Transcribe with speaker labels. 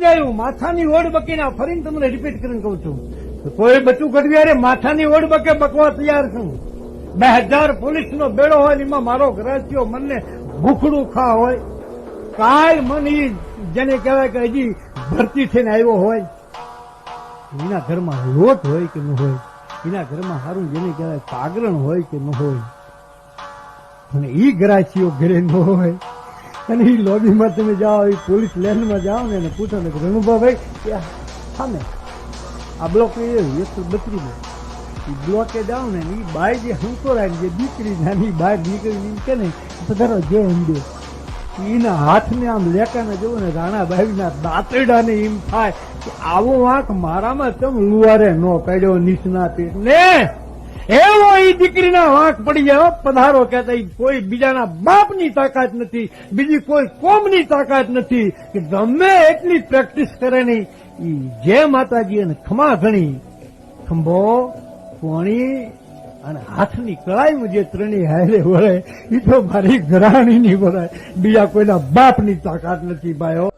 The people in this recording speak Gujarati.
Speaker 1: સમજાયું માથાની ઓડ બકીના ફરીને તમને રિપીટ કરીને કહું છું કોઈ બચું ગઢવી માથાની ઓડ બકે બકવા તૈયાર છું 2000 પોલીસનો બેડો હોય એમાં મારો ગ્રાસ્યો મનને ભૂખડું ખા હોય કાલ મન ઈ જેને કહેવાય કે હજી ભરતી થઈને આવ્યો હોય એના ઘરમાં લોટ હોય કે ન હોય એના ઘરમાં સારું જેને કહેવાય પાગરણ હોય કે ન હોય અને ઈ ગ્રાસ્યો ઘરે ન હોય અને ઈ લોબીમાં તમે જાઓ એ પોલીસ લેનમાં જાઓ ને પૂછો ને રણુભાઈ સામે આ બ્લોક 132 બ્લોકે જાઓ ને એ બાય જે હંકોરાય જે દીકરી નાની બહાર નીકળી કે ને પધારો જે ઊંડે એના હાથને આમ લેકાને જોવો ને રાણાભાઈના દાંતરડાને એમ થાય કે આવો વાંક મારામાં તમ લુવારે ન કાઢ્યો નીચના પેટ ને એવો એ દીકરીના વાંક પડી જાય પધારો કહેતા કોઈ બીજાના બાપની તાકાત નથી બીજી કોઈ કોમની તાકાત નથી કે ગમે એટલી પ્રેક્ટિસ કરે નહીં જે માતાજી એને ખમા ઘણી ખંભો કોણી અને હાથની કળાઈ જે ત્રણેય હારે વળે એ તો મારી ઘરાણીની વળે બીજા કોઈના બાપની તાકાત નથી ભાઈઓ.